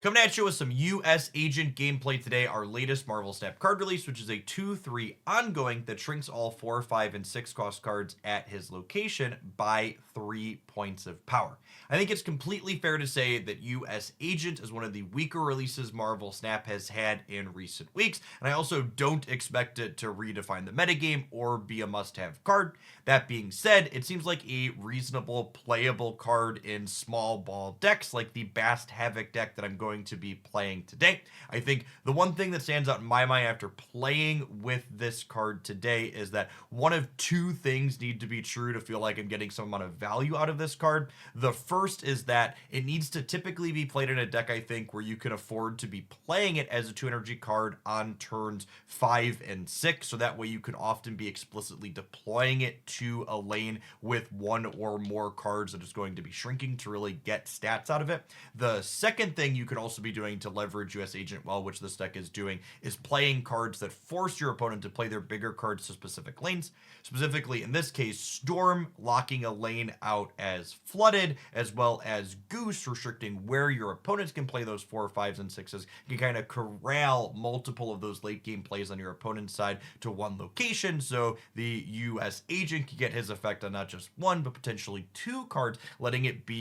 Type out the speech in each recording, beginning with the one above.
Coming at you with some US Agent gameplay today, our latest Marvel Snap card release, which is a 2/3 ongoing that shrinks all 4, 5, and 6 cost cards at his location by 3 points of power. I think it's completely fair to say that US Agent is one of the weaker releases Marvel Snap has had in recent weeks, and I also don't expect it to redefine the metagame or be a must-have card. That being said, it seems like a reasonable playable card in small ball decks like the Bast Havoc deck that I'm going to be playing today. I think the one thing that stands out in my mind after playing with this card today is that one of two things need to be true to feel like I'm getting some amount of value out of this card. The first is that it needs to typically be played in a deck, I think, where you can afford to be playing it as a 2 energy card on turns 5 and 6, so that way you can often be explicitly deploying it to a lane with one or more cards that is going to be shrinking to really get stats out of it. The second thing you can also be doing to leverage US Agent well, which this deck is doing, is playing cards that force your opponent to play their bigger cards to specific lanes. Specifically, in this case, Storm locking a lane out as flooded, as well as Goose restricting where your opponents can play those 4, 5s, and 6s, can kind of corral multiple of those late game plays on your opponent's side to one location, so the US Agent can get his effect on not just one, but potentially 2 cards, letting it be,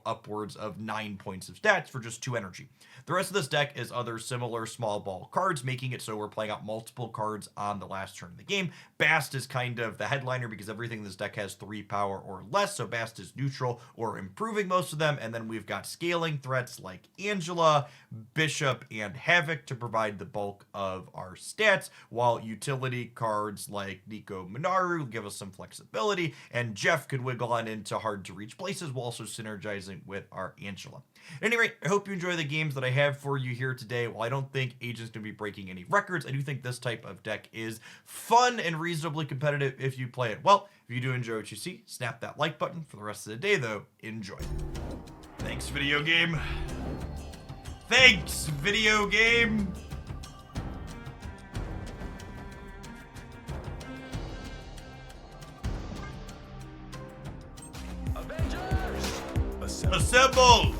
upwards of 9 points of stats for just 2 energy. The rest of this deck is other similar small ball cards, making it so we're playing out multiple cards on the last turn of the game. Bast is kind of the headliner because everything in this deck has 3 power or less, so Bast is neutral or improving most of them, and then we've got scaling threats like Angela, Bishop, and Havoc to provide the bulk of our stats, while utility cards like Nico Minaru give us some flexibility, and Jeff could wiggle on into hard to reach places while also synergizing with our Angela. At any rate, I hope you enjoy the games that I have for you here today. While I don't think Agent's going to be breaking any records, I do think this type of deck is fun and reasonably competitive if you play it well. If you do enjoy what you see, snap that like button. For the rest of the day, though, enjoy. Thanks, video game. Thanks, video game. Avengers! Assemble!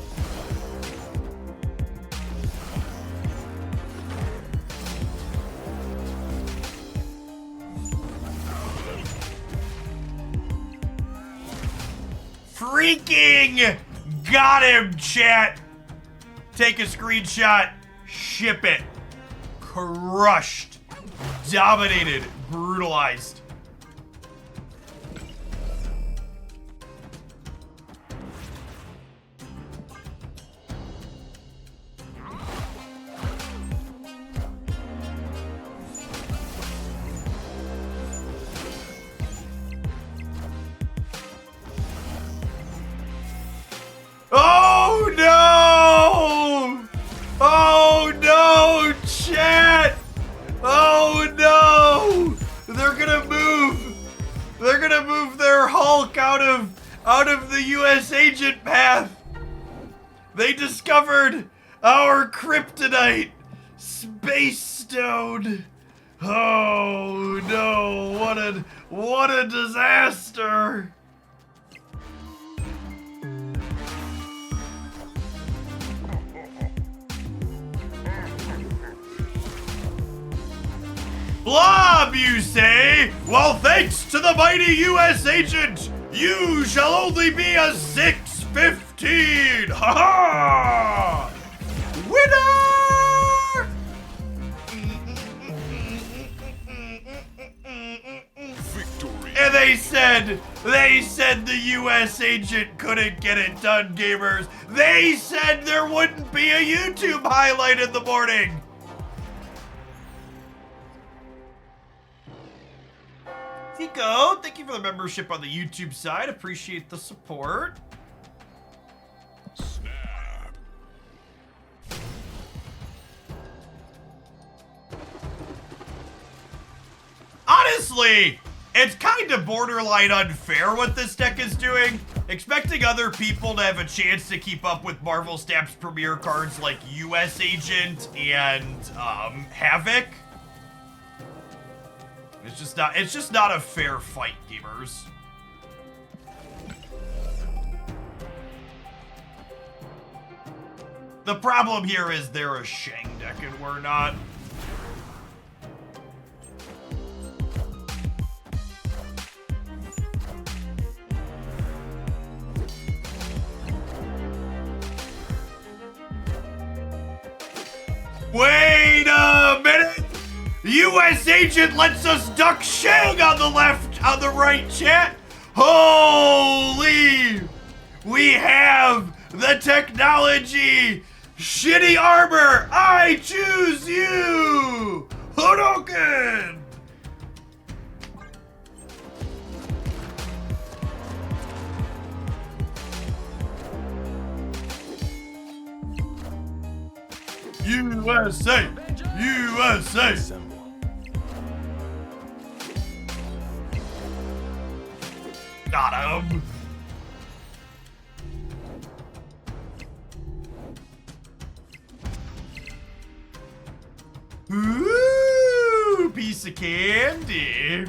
Freaking got him, chat. Take a screenshot, ship it. Crushed, dominated, brutalized. Oh no! Oh no, chat! Oh no! They're gonna move! They're gonna move their Hulk out of the US Agent path! They discovered our kryptonite! Space Stone! Oh no, what a disaster! Blob, you say? Well, thanks to the mighty US Agent, you shall only be a 6/15! Ha ha! Winner! Victory! And they said the US Agent couldn't get it done, gamers. They said there wouldn't be a YouTube highlight in the morning. Tico, thank you for the membership on the YouTube side. Appreciate the support. Snap! Honestly, it's kind of borderline unfair what this deck is doing. Expecting other people to have a chance to keep up with Marvel Snap's premier cards like US Agent and Havoc. It's just not a fair fight, gamers. The problem here is they're a Shang deck and we're not. Wait a minute! USAgent lets us duck Shang on the left, on the right, chat. Holy! We have the technology! Shitty armor! I choose you! Hadouken! USA! USA! Assemble. Got him! Ooh, piece of candy.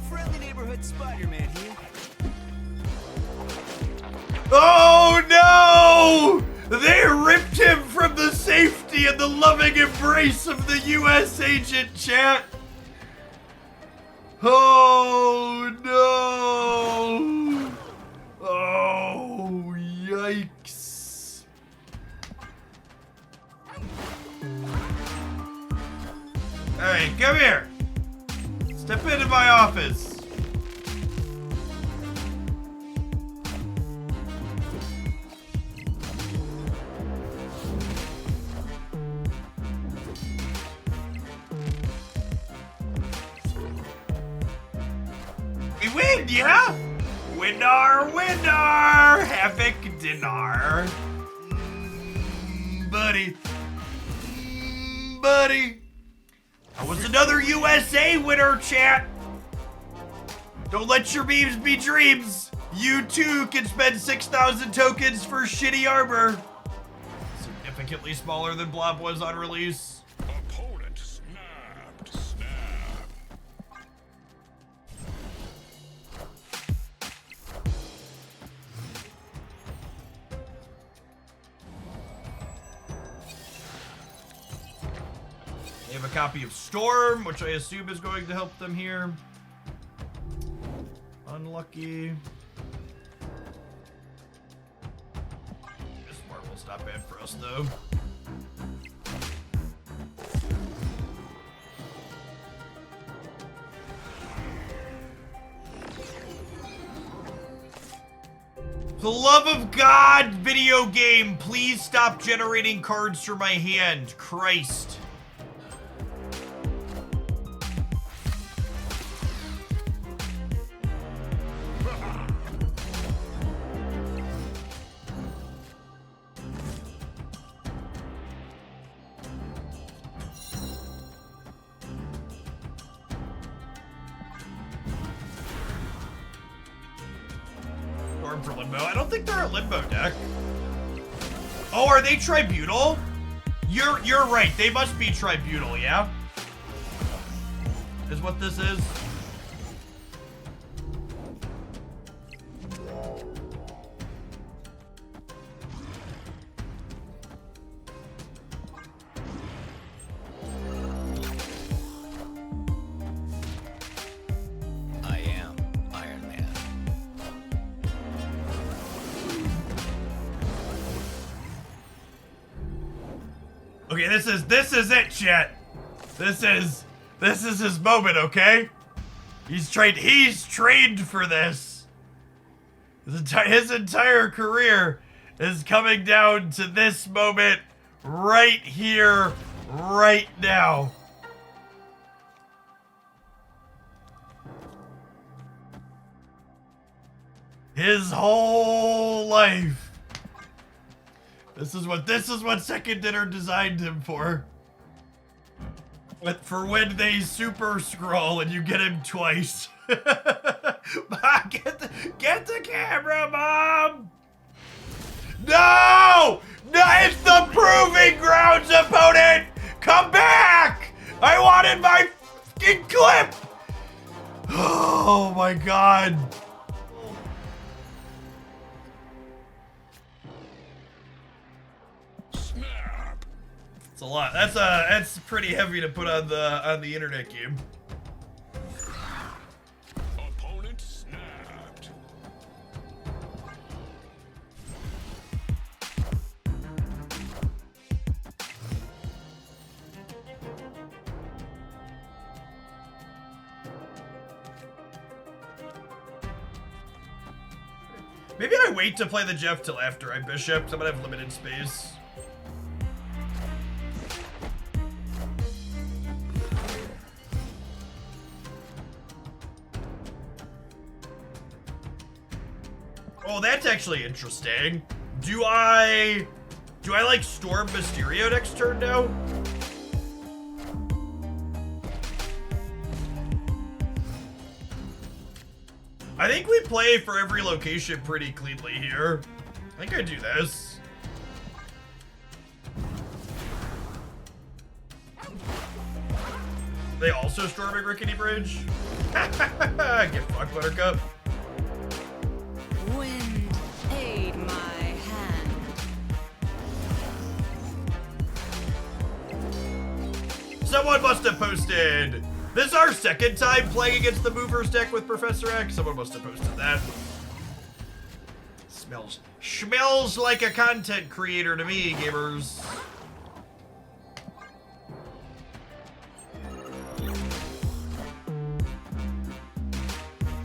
Friendly neighborhood Spider-Man here. Oh no! They ripped him from the safety and the loving embrace of the USAgent, chat. Oh no! Oh, yikes. Hey, come here. Step into my office. We win, yeah? Winner, winner! Havoc dinar. Buddy. Buddy. That was another USA winner, chat. Don't let your memes be dreams. You too can spend 6,000 tokens for shitty armor. Significantly smaller than Blob was on release. Opponent snapped. Snap. They have a copy of Storm, which I assume is going to help them here. Unlucky. This Marvel's not bad for us, though. For the love of God, video game, please stop generating cards for my hand. Christ. Storm for Limbo. I don't think they're a Limbo deck. Oh, are they Tribunal? You're right. They must be Tribunal, yeah? Is what this is? I am Iron Man. Okay, this is it, chat. This is his moment, okay? He's trained for this. His entire career is coming down to this moment right here, right now. His whole life. This is what Second Dinner designed him for. For when they super scroll and you get him twice. Get the camera, Mom! No! No, it's the proving grounds, opponent! Come back! I wanted my fucking clip! Oh my god. Snap. It's a lot. That's pretty heavy to put on the internet game. Opponent snapped. Maybe I wait to play the Jeff till after I bishop, 'cause I'm gonna have limited space. Oh, that's actually interesting. Do I like Storm Mysterio next turn now? I think we play for every location pretty cleanly here. I think I do this. They also storming Rickety Bridge? Get fucked, Buttercup. Wind aid my hand. Someone must have posted. This is our second time playing against the Movers deck with Professor X. Someone must have posted that. Smells like a content creator to me, gamers.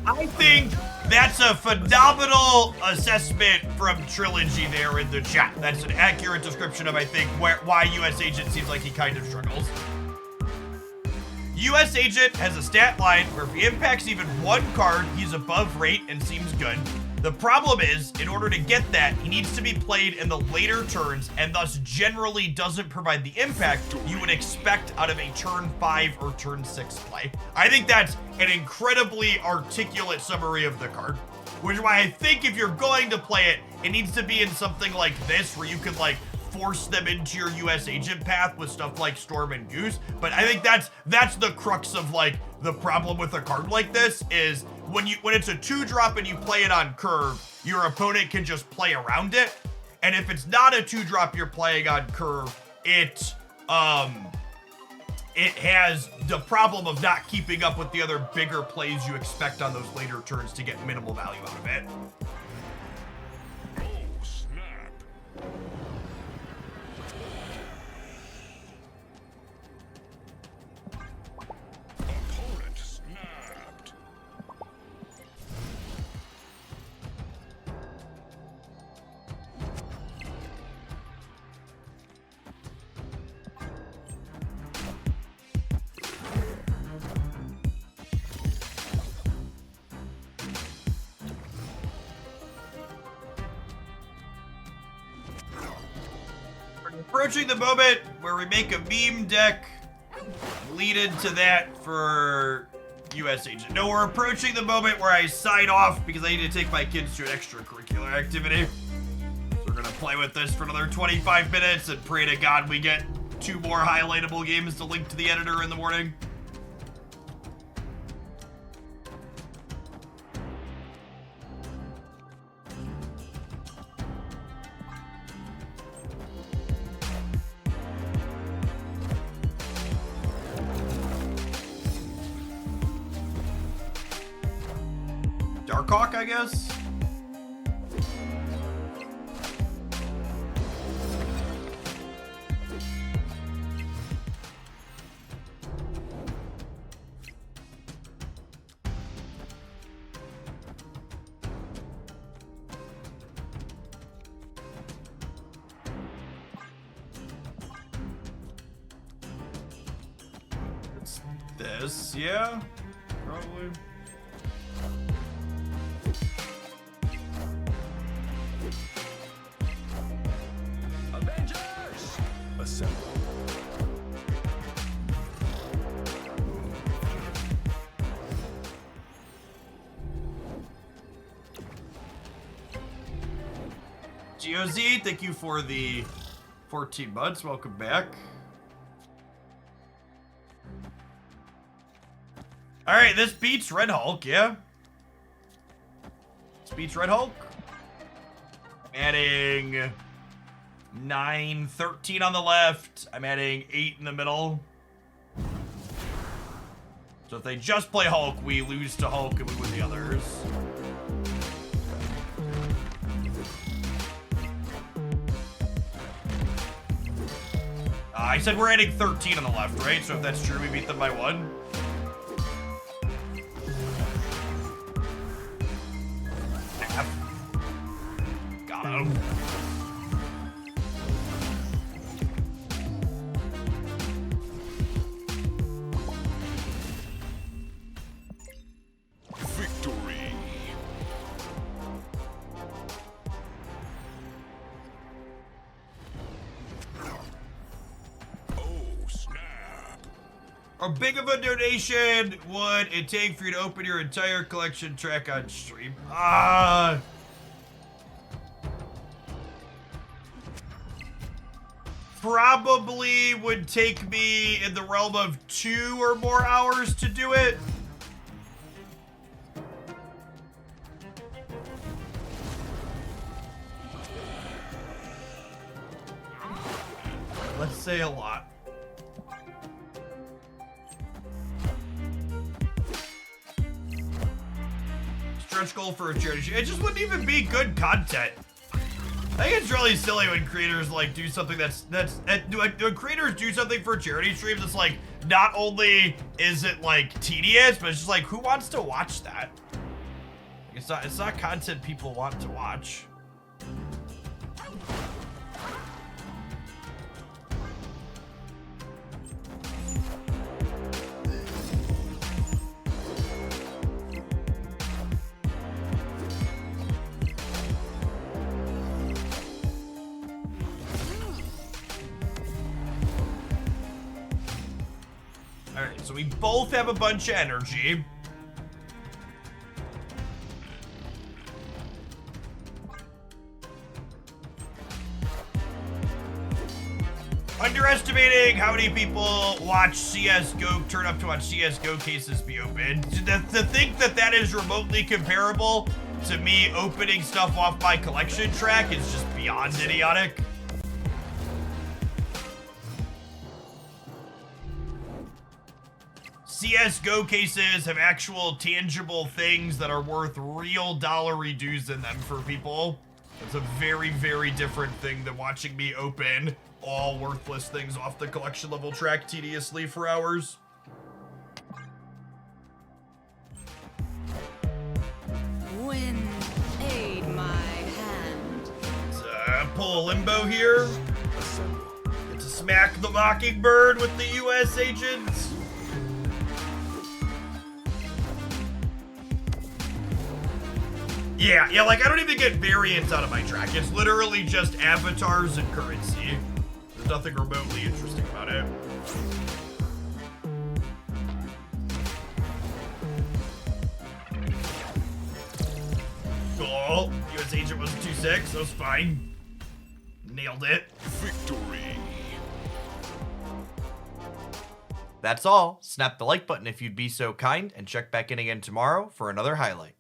I think that's a phenomenal assessment from Trilogy there in the chat. That's an accurate description of, I think, why USAgent seems like he kind of struggles. USAgent has a stat line where if he impacts even one card, he's above rate and seems good. The problem is, in order to get that, he needs to be played in the later turns and thus generally doesn't provide the impact you would expect out of a turn 5 or turn 6 play. I think that's an incredibly articulate summary of the card, which is why I think if you're going to play it, it needs to be in something like this where you can like force them into your USAgent path with stuff like Storm and Goose. But I think that's the crux of like the problem with a card like this is when it's a 2-drop and you play it on curve, your opponent can just play around it. And if it's not a 2-drop you're playing on curve, it has the problem of not keeping up with the other bigger plays you expect on those later turns to get minimal value out of it. Oh, snap. Opponent snapped. Approaching the moment where we make a meme deck, lead into that for USAgent. No, we're approaching the moment where I sign off because I need to take my kids to an extracurricular activity. So we're gonna play with this for another 25 minutes and pray to God we get 2 more highlightable games to link to the editor in the morning. Darkhawk, I guess? It's this, yeah? Probably. Avengers! Assemble. COZ, thank you for the 14 months. Welcome back. All right, this beats Red Hulk, yeah? This beats Red Hulk. I'm adding 9, 13 on the left. I'm adding 8 in the middle. So if they just play Hulk, we lose to Hulk and we win the others. I said we're adding 13 on the left, right? So if that's true, we beat them by 1. Got him. Victory. Oh, snap. How big of a donation would it take for you to open your entire collection track on stream? Probably would take me in the realm of 2 or more hours to do it. Let's say a lot. Stretch goal for a charity. It just wouldn't even be good content. I think it's really silly when creators like do something when creators do something for charity streams. It's like not only is it like tedious, but it's just like who wants to watch that? It's not content people want to watch. Alright, so we both have a bunch of energy. Underestimating how many people watch CSGO, turn up to watch CSGO cases be opened. To think that that is remotely comparable to me opening stuff off my collection track is just beyond idiotic. CSGO cases have actual tangible things that are worth real dollary dues in them for people. It's a very, very different thing than watching me open all worthless things off the collection level track tediously for hours. Wind, aid my hand. Let's pull a limbo here. Get to smack the Mockingbird with the USAgent. Yeah, like I don't even get variants out of my track. It's literally just avatars and currency. There's nothing remotely interesting about it. Cool. USAgent was 2-6, that was fine. Nailed it. Victory. That's all. Snap the like button if you'd be so kind, and check back in again tomorrow for another highlight.